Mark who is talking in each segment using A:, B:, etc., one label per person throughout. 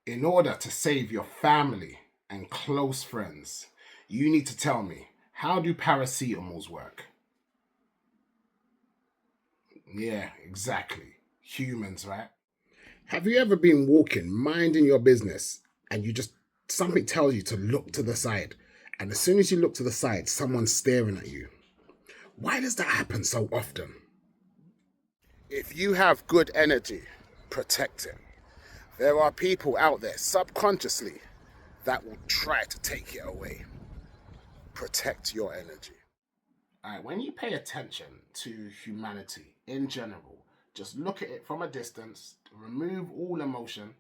A: In order to save your family and close friends, you need to tell me, how do paracetamols work? Yeah, exactly. Humans, right? Have you ever been walking, minding your business, and something tells you to look to the side, and as soon as you look to the side, someone's staring at you? Why does that happen so often? If you have good energy, protect it. There are people out there subconsciously that will try to take it away. Protect your energy. All right, when you pay attention to humanity in general, just look at it from a distance, remove all emotion,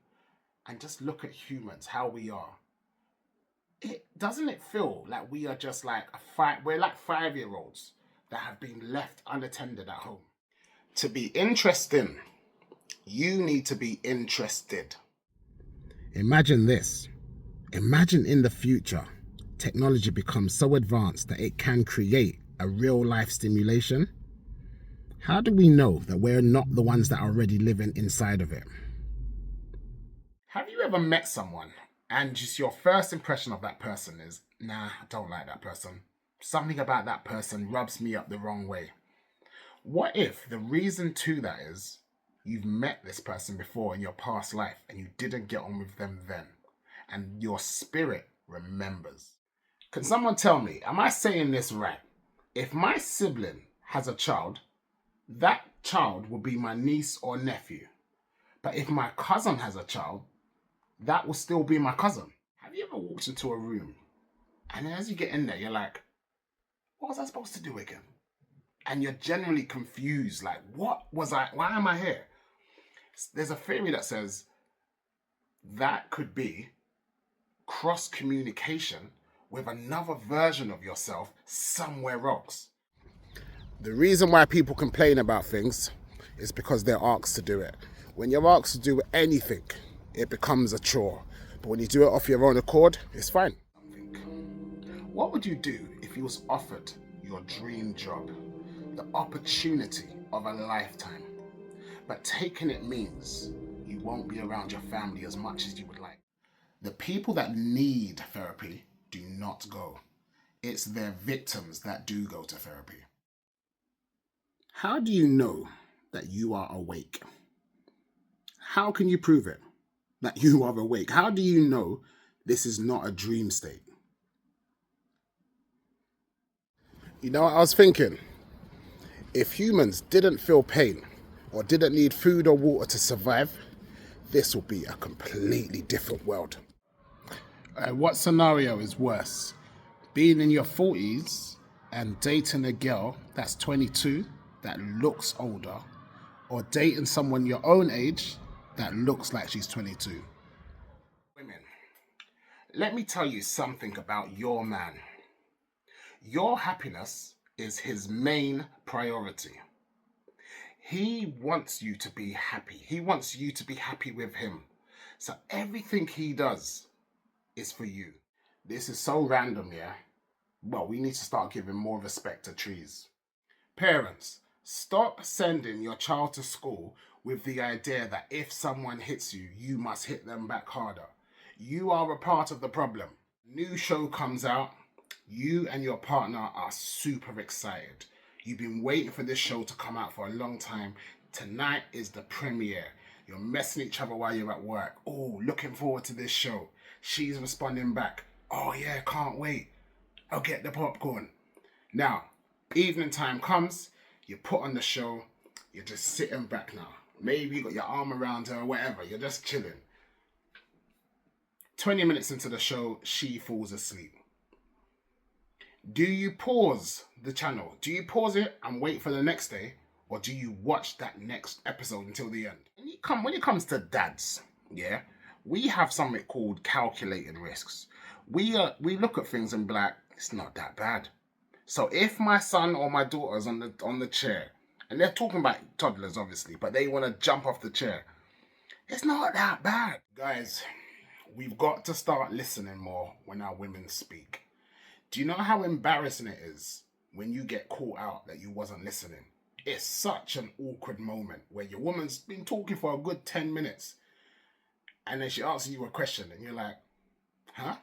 A: and just look at humans, how we are. It doesn't it feel like we are just like we're like 5 year olds that have been left unattended at home. To be interesting, you need to be interested. Imagine this. Imagine in the future, technology becomes so advanced that it can create a real life stimulation. How do we know that we're not the ones that are already living inside of it? Have you ever met someone and just your first impression of that person is, nah, I don't like that person. Something about that person rubs me up the wrong way. What if the reason to that is you've met this person before in your past life and you didn't get on with them then, and your spirit remembers? Can someone tell me, am I saying this right? If my sibling has a child, that child will be my niece or nephew. But if my cousin has a child, that will still be my cousin. Have you ever walked into a room and then as you get in there, you're like, what was I supposed to do again? And you're generally confused, like, why am I here? There's a theory that says that could be cross communication with another version of yourself somewhere else. The reason why people complain about things is because they're asked to do it. When you're asked to do anything, it becomes a chore. But when you do it off your own accord, it's fine. What would you do if you was offered your dream job, the opportunity of a lifetime, but taking it means you won't be around your family as much as you would like? The people that need therapy do not go. It's their victims that do go to therapy. How do you know that you are awake? How can you prove it that you are awake? How do you know this is not a dream state? You know what I was thinking? If humans didn't feel pain or didn't need food or water to survive, this will be a completely different world. What scenario is worse? Being in your 40s and dating a girl that's 22 that looks older, or dating someone your own age that looks like she's 22? Women, let me tell you something about your man. Your happiness is his main priority. He wants you to be happy. He wants you to be happy with him. So everything he does is for you. This is so random, yeah? Well, we need to start giving more respect to trees. Parents, stop sending your child to school with the idea that if someone hits you, you must hit them back harder. You are a part of the problem. New show comes out. You and your partner are super excited. You've been waiting for this show to come out for a long time. Tonight is the premiere. You're messing each other while you're at work. Oh, looking forward to this show. She's responding back. Oh yeah, can't wait. I'll get the popcorn. Now, evening time comes, you put on the show, you're just sitting back now. Maybe you got your arm around her or whatever, you're just chilling. 20 minutes into the show, she falls asleep. Do you pause the channel? Do you pause it and wait for the next day? Or do you watch that next episode until the end? When it comes to dads, yeah, we have something called calculated risks. We look at things and be like, it's not that bad. So if my son or my daughter's on the chair, and they're talking about toddlers obviously, but they want to jump off the chair, it's not that bad. Guys, we've got to start listening more when our women speak. Do you know how embarrassing it is when you get caught out that you wasn't listening? It's such an awkward moment where your woman's been talking for a good 10 minutes And then she answers you a question and you're like, huh?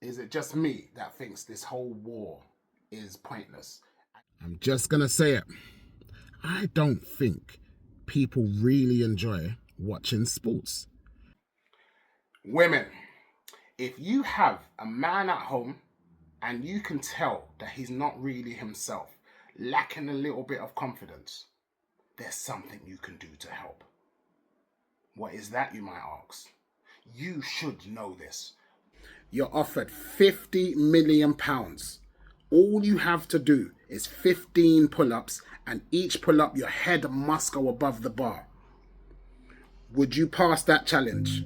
A: Is it just me that thinks this whole war is pointless? I'm just going to say it. I don't think people really enjoy watching sports. Women, if you have a man at home and you can tell that he's not really himself, lacking a little bit of confidence, there's something you can do to help. What is that, you might ask? You should know this. You're offered £50 million. All you have to do is 15 pull-ups, and each pull-up your head must go above the bar. Would you pass that challenge?